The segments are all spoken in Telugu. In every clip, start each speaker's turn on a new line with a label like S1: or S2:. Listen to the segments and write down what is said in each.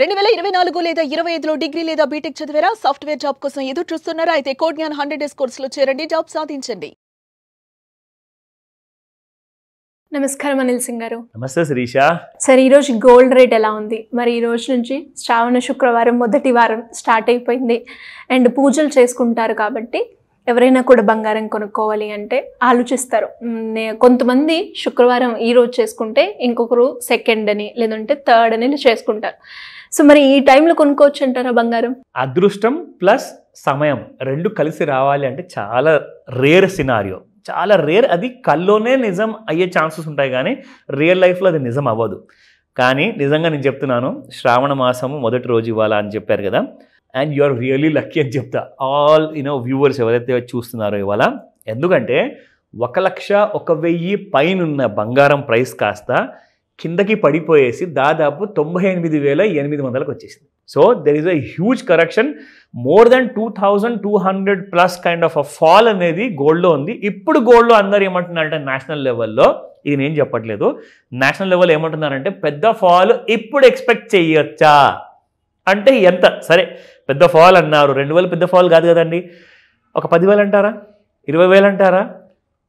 S1: 2024 లేదా 25లో డిగ్రీ లేదా బీటెక్ చదివారా? సాఫ్ట్వేర్ జాబ్ కోసం ఎదురు చూస్తున్నారా? అయితే కోడ్ జ్ఞాన్ 100 డేస్ కోర్సులో చేరండి, జాబ్ సాధించండి.
S2: నమస్కారం అనిల్ సింగ్ గారు.
S3: నమస్తే శిరీష.
S2: సార్, ఈరోజు గోల్డ్ రేట్ ఎలా ఉంది? మరి ఈ రోజు నుంచి శ్రావణ శుక్రవారం మొదటి వారం స్టార్ట్ అయిపోయింది అండ్ పూజలు చేసుకుంటారు కాబట్టి ఎవరైనా కూడా బంగారం కొనుక్కోవాలి అంటే ఆలోచిస్తారు. కొంతమంది శుక్రవారం ఈ రోజు చేసుకుంటే ఇంకొకరు సెకండ్ అని లేదంటే థర్డ్ అని చేసుకుంటారు. సో మరి ఈ టైంలో కొనుక్కోవచ్చు అంటారా బంగారం?
S3: అదృష్టం ప్లస్ సమయం రెండు కలిసి రావాలి అంటే చాలా రేర్ సినారియో, చాలా రేర్. అది కల్లోనే నిజం అయ్యే ఛాన్సెస్ ఉంటాయి కానీ రియల్ లైఫ్లో అది నిజం అవ్వదు. కానీ నిజంగా నేను చెప్తున్నాను, శ్రావణ మాసము మొదటి రోజు ఇవ్వాలా అని చెప్పారు కదా, and you are really lucky అని చెప్తా. ఆల్ వ్యూవర్స్ ఎవరైతే చూస్తున్నారో ఇవాళ, ఎందుకంటే 1,01,000 పైన బంగారం ప్రైస్ కాస్త కిందకి పడిపోయేసి దాదాపు 98,800కి వచ్చేసింది. So there is a huge correction, more than 2,200 plus kind of a fall అనేది గోల్డ్లో ఉంది. ఇప్పుడు గోల్డ్లో అందరు ఏమంటున్నారంటే నేషనల్ లెవెల్లో, ఇది నేను చెప్పట్లేదు, నేషనల్ లెవెల్ ఏమంటున్నారంటే పెద్ద ఫాల్ ఇప్పుడు ఎక్స్పెక్ట్ చేయొచ్చా అంటే ఎంత? సరే పెద్ద ఫాల్ అన్నారు, 2,000 పెద్ద ఫాల్ కాదు కదండి. ఒక 10,000 అంటారా, 20,000 అంటారా?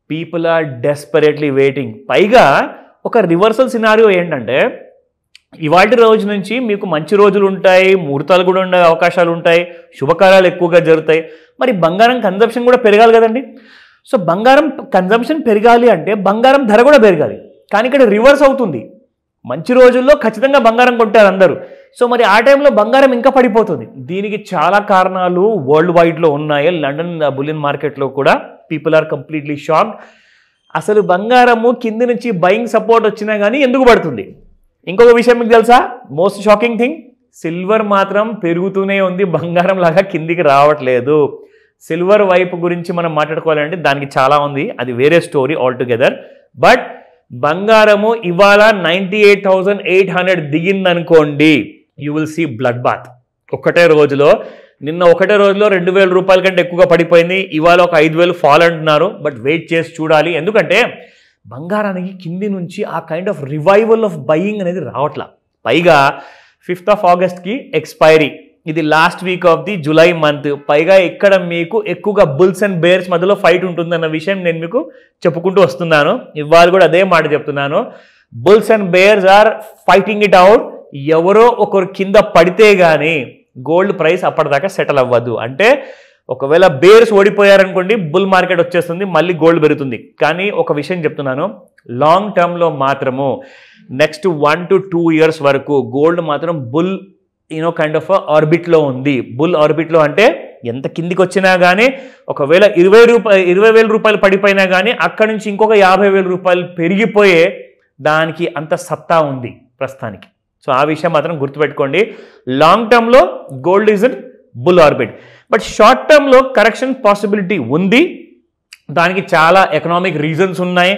S3: People are desperately waiting. పైగా ఒక రివర్సల్ సినారియో ఏంటంటే ఇవాటి రోజు నుంచి మీకు మంచి రోజులు ఉంటాయి, ముహూర్తాలు కూడా ఉండే అవకాశాలు ఉంటాయి, శుభకార్యాలు ఎక్కువగా జరుగుతాయి. మరి బంగారం కన్జంప్షన్ కూడా పెరగాలి కదండి. సో బంగారం కన్జంప్షన్ పెరగాలి అంటే బంగారం ధర కూడా పెరగాలి. కానీ ఇక్కడ రివర్స్ అవుతుంది. మంచి రోజుల్లో ఖచ్చితంగా బంగారం కొంటారు అందరూ. సో మరి ఆ టైంలో బంగారం ఇంకా పడిపోతుంది. దీనికి చాలా కారణాలు వరల్డ్ వైడ్లో ఉన్నాయి. లండన్ బులియన్ మార్కెట్లో కూడా పీపుల్ ఆర్ కంప్లీట్లీ షాక్డ్. అసలు బంగారము కింది నుంచి బయింగ్ సపోర్ట్ వచ్చినా కానీ ఎందుకు పడుతుంది? ఇంకొక విషయం మీకు తెలుసా? మోస్ట్ షాకింగ్ థింగ్, సిల్వర్ మాత్రం పెరుగుతూనే ఉంది, బంగారం లాగా కిందికి రావట్లేదు. సిల్వర్ వైపు గురించి మనం మాట్లాడుకోవాలంటే దానికి చాలా ఉంది, అది వేరే స్టోరీ ఆల్ టుగెదర్. బట్ బంగారము ఇవాళ 98,800 దిగిందనుకోండి, you will see blood bath. ఒకటే రోజులో, నిన్న ఒకటే రోజులో 2,000 రూపాయల కంటే ఎక్కువగా పడిపోయింది. ఇవాళ ఒక 5,000 ఫాల్ అంటున్నారు. బట్ వెయిట్ చేసి చూడాలి, ఎందుకంటే బంగారానికి కింది నుంచి ఆ kind of revival of buying అనేది రావట్లా. పైగా 5th ఆగస్ట్కి ఎక్స్పైరీ, ఇది last week off the July month. పైగా ఇక్కడ మీకు ఎక్కువగా బుల్స్ అండ్ బేర్స్ మధ్యలో ఫైట్ ఉంటుందన్న విషయం నేను మీకు చెప్పుకుంటూ వస్తున్నాను. ఇవాళ కూడా అదే మాట చెప్తున్నాను. Bulls and bears are fighting it out. ఎవరో ఒకరు కింద పడితే కానీ గోల్డ్ ప్రైస్ అప్పటిదాకా సెటిల్ అవ్వదు. అంటే ఒకవేళ బేర్స్ ఓడిపోయారనుకోండి, బుల్ మార్కెట్ వచ్చేస్తుంది, మళ్ళీ గోల్డ్ పెరుగుతుంది. కానీ ఒక విషయం చెప్తున్నాను, లాంగ్ టర్మ్లో మాత్రము నెక్స్ట్ 1 to 2 years వరకు గోల్డ్ మాత్రం బుల్ కైండ్ ఆఫ్ ఆర్బిట్లో ఉంది. బుల్ ఆర్బిట్లో అంటే ఎంత కిందికి వచ్చినా కానీ, ఒకవేళ 20,000 రూపాయలు పడిపోయినా కానీ అక్కడి నుంచి ఇంకొక 50,000 రూపాయలు పెరిగిపోయే దానికి అంత సత్తా ఉంది ప్రస్తుతానికి. సో ఆ విషయం మాత్రం గుర్తుపెట్టుకోండి. లాంగ్ టర్మ్లో gold is in bull orbit. But short టర్మ్లో కరెక్షన్ పాసిబిలిటీ ఉంది. దానికి చాలా ఎకనామిక్ రీజన్స్ ఉన్నాయి,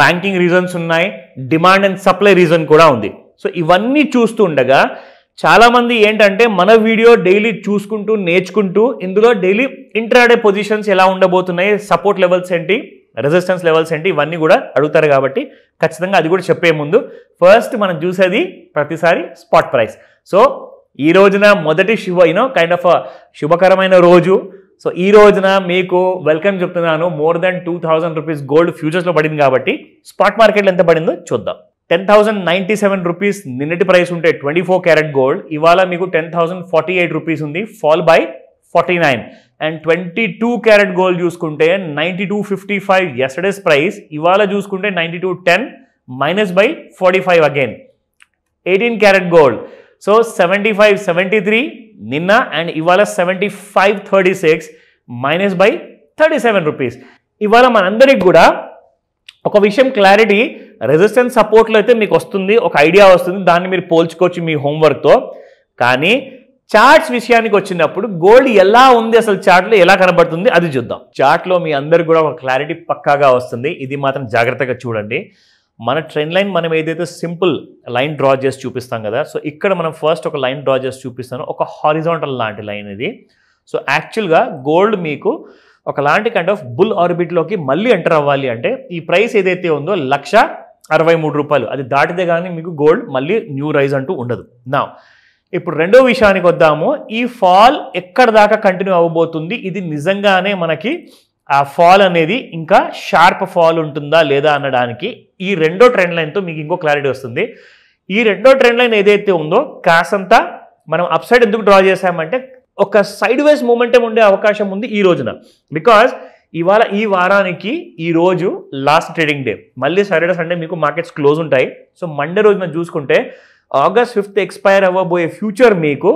S3: బ్యాంకింగ్ రీజన్స్ ఉన్నాయి, డిమాండ్ అండ్ సప్లై రీజన్ కూడా ఉంది. సో ఇవన్నీ చూస్తూ ఉండగా చాలామంది ఏంటంటే మన వీడియో డైలీ చూసుకుంటూ నేర్చుకుంటూ ఇందులో డైలీ ఇంట్రాడే పొజిషన్స్ ఎలా ఉండబోతున్నాయి, సపోర్ట్ లెవెల్స్ ఏంటి, రెసిస్టెన్స్ లెవెల్స్ ఏంటి, ఇవన్నీ కూడా అడుగుతారు. కాబట్టి ఖచ్చితంగా అది కూడా చెప్పే ముందు ఫస్ట్ మనం చూసేది ప్రతిసారి స్పాట్ ప్రైస్. సో ఈ రోజున మొదటి కైండ్ ఆఫ్ శుభకరమైన రోజు. సో ఈ రోజున మీకు వెల్కమ్ చెప్తున్నాను. మోర్ దెన్ 2,000 రూపీస్ గోల్డ్ ఫ్యూచర్స్లో పడింది కాబట్టి స్పాట్ మార్కెట్లో ఎంత పడిందో చూద్దాం. 10,097 రూపీస్ నిన్నటి ప్రైస్ ఉంటే 24 క్యారెట్ గోల్డ్, ఇవాళ మీకు 10,048 రూపీస్ ఉంది, fall by 49. And 22 carat gold చూసుకుంటే 92.55 ఎస్టర్డేస్ ప్రైస్, ఇవాళ చూసుకుంటే 92.10 minus by 45 again. 18 carat gold, so 75.73 నిన్న, అండ్ ఇవాళ 75.36 మైనస్ బై 37 రూపీస్. ఇవాళ మనందరికి కూడా ఒక విషయం క్లారిటీ, రెసిస్టెన్స్ సపోర్ట్లో అయితే మీకు వస్తుంది, ఒక ఐడియా వస్తుంది, దాన్ని మీరు పోల్చుకోవచ్చు మీ హోంవర్క్తో. కానీ చార్ట్స్ విషయానికి వచ్చినప్పుడు గోల్డ్ ఎలా ఉంది, అసలు చార్ట్లో ఎలా కనబడుతుంది అది చూద్దాం. చార్ట్లో మీ అందరికి కూడా ఒక క్లారిటీ పక్కాగా వస్తుంది. ఇది మాత్రం జాగ్రత్తగా చూడండి. మన ట్రెండ్ లైన్ మనం ఏదైతే సింపుల్ లైన్ డ్రా చేసి చూపిస్తాం కదా, సో ఇక్కడ మనం ఫస్ట్ ఒక లైన్ డ్రా చేసి చూపిస్తాను, ఒక హారిజాంటల్ లాంటి లైన్ ఇది. సో యాక్చువల్గా గోల్డ్ మీకు ఒకలాంటి కైండ్ ఆఫ్ బుల్ ఆర్బిట్లోకి మళ్ళీ ఎంటర్ అవ్వాలి అంటే ఈ ప్రైస్ ఏదైతే ఉందో 1,63,000 రూపాయలు, అది దాటితే కానీ మీకు గోల్డ్ మళ్ళీ న్యూ రైజ్ అంటూ ఉండదు. నా ఇప్పుడు రెండో విషయానికి వద్దాము. ఈ ఫాల్ ఎక్కడ దాకా కంటిన్యూ అవ్వబోతుంది, ఇది నిజంగానే మనకి ఆ ఫాల్ అనేది ఇంకా షార్ప్ ఫాల్ ఉంటుందా లేదా అనడానికి ఈ రెండో ట్రెండ్ లైన్తో మీకు ఇంకో క్లారిటీ వస్తుంది. ఈ రెండో ట్రెండ్ లైన్ ఏదైతే ఉందో కాసంత మనం అప్ సైడ్ ఎందుకు డ్రా చేసామంటే ఒక సైడ్ వేస్ మూమెంటం ఉండే అవకాశం ఉంది ఈ రోజున. బికాజ్ ఇవాళ ఈ వారానికి ఈ రోజు లాస్ట్ ట్రేడింగ్ డే, మళ్ళీ సాటర్డే సండే మీకు మార్కెట్స్ క్లోజ్ ఉంటాయి. సో మండే రోజున చూసుకుంటే August 5th ఎక్స్పైర్ అవ్వబోయే ఫ్యూచర్ మీకు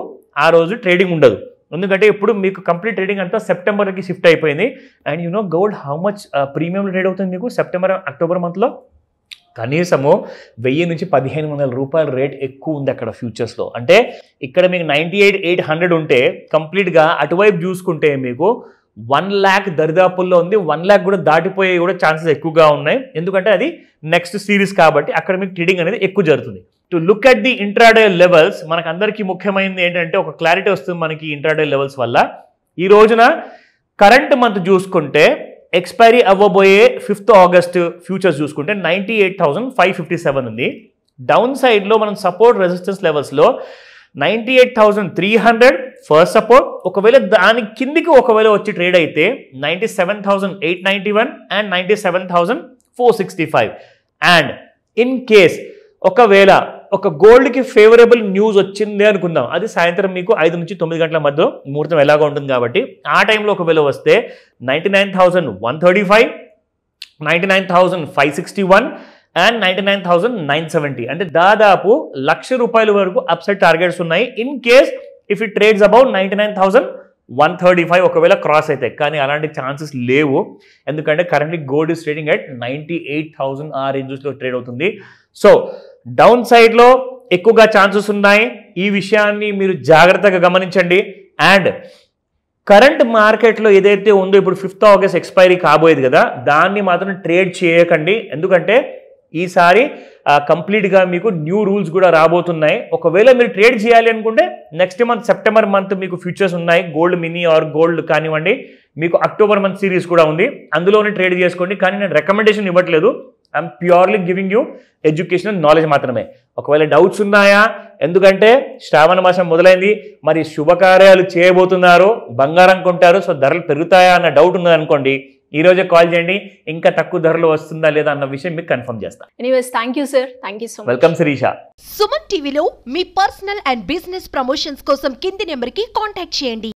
S3: ఆ రోజు ట్రేడింగ్ ఉండదు. ఎందుకంటే ఇప్పుడు మీకు కంప్లీట్ ట్రేడింగ్ అంతా సెప్టెంబర్కి షిఫ్ట్ అయిపోయింది. And you know gold how much premium trade అవుతుంది మీకు సెప్టెంబర్ అక్టోబర్ మంత్లో? కనీసము 1000 నుంచి 1500 రూపాయల రేట్ ఎక్కువ ఉంది అక్కడ ఫ్యూచర్స్లో. అంటే ఇక్కడ మీకు 98,800 ఉంటే కంప్లీట్గా అటువైపు చూసుకుంటే మీకు 1 lakh దరిదాపుల్లో ఉంది. 1 lakh కూడా దాటిపోయే కూడా ఛాన్సెస్ ఎక్కువగా ఉన్నాయి. ఎందుకంటే అది నెక్స్ట్ సిరీస్ కాబట్టి అక్కడ మీకు ట్రేడింగ్ అనేది ఎక్కువ జరుగుతుంది. To look at the intraday levels, మనకు అందరికీ ముఖ్యమైనది ఏంటంటే ఒక క్లారిటీ వస్తుంది మనకి ఇంట్రాడే లెవెల్స్ వల్ల. ఈ రోజున కరెంట్ మంత్ చూసుకుంటే ఎక్స్పైరీ అవ్వబోయే 5th August ఫ్యూచర్స్ చూసుకుంటే 98,557 ఉంది. డౌన్ సైడ్లో మనం సపోర్ట్ రెసిస్టెన్స్ లెవెల్స్లో 98,300 ఫస్ట్ సపోర్ట్. ఒకవేళ దాని కిందికి ఒకవేళ వచ్చి ట్రేడ్ అయితే 97,891 అండ్ 97,465. అండ్ ఇన్ కేస్ ఒకవేళ ఒక గోల్డ్కి ఫేవరబుల్ న్యూస్ వచ్చింది అనుకుందాం, అది సాయంత్రం మీకు 5 నుంచి 9 గంటల మధ్య ముహూర్తం ఎలాగో ఉంటుంది కాబట్టి ఆ టైంలో ఒకవేళ వస్తే 99,135, 99,561 అండ్ 99,970, అంటే దాదాపు ₹1,00,000 వరకు అప్సైడ్ టార్గెట్స్ ఉన్నాయి. In case if it trades about 99,135 ఒకవేళ క్రాస్ అవుతాయి. కానీ అలాంటి ఛాన్సెస్ లేవు, ఎందుకంటే currently gold is trading at 98,000 ఆ రేంజెస్లో ట్రేడ్ అవుతుంది. సో డౌన్ సైడ్లో ఎక్కువగా ఛాన్సెస్ ఉన్నాయి. ఈ విషయాన్ని మీరు జాగ్రత్తగా గమనించండి. అండ్ కరెంట్ మార్కెట్లో ఏదైతే ఉందో ఇప్పుడు 5th August ఎక్స్పైరీ కాబోయేది కదా, దాన్ని మాత్రం ట్రేడ్ చేయకండి. ఎందుకంటే ఈసారి కంప్లీట్గా మీకు న్యూ రూల్స్ కూడా రాబోతున్నాయి. ఒకవేళ మీరు ట్రేడ్ చేయాలి అనుకుంటే నెక్స్ట్ మంత్ సెప్టెంబర్ మంత్ మీకు ఫ్యూచర్స్ ఉన్నాయి. గోల్డ్ మినీ ఆర్ గోల్డ్ కానివ్వండి, మీకు అక్టోబర్ మంత్ సిరీస్ కూడా ఉంది, అందులోనే ట్రేడ్ చేసుకోండి. కానీ నేను రికమెండేషన్ ఇవ్వట్లేదు, I'm purely giving you educational knowledge మాత్రమే. ఒకవేళ డౌట్స్ ఉన్నాయా, ఎందుకంటే శ్రావణ మాసం మొదలైంది, మరి శుభకార్యాలు చేయబోతున్నారు, బంగారం కొంటారు, సో ధరలు పెరుగుతాయా అన్న డౌట్ ఉన్నదనుకోండి, ఈ రోజే కాల్ చేయండి. ఇంకా తక్కువ ధరలో వస్తుందా లేదా అన్న విషయం మీకు కన్ఫర్మ్ చేస్తాను.
S2: Anyways thank you sir, thank you so much.
S3: Welcome Shirisha.
S4: Suman టీవీలో మీ పర్సనల్ అండ్ బిజినెస్ ప్రమోషన్స్ కోసం కింది నెంబర్కి కాంటాక్ట్ చేయండి.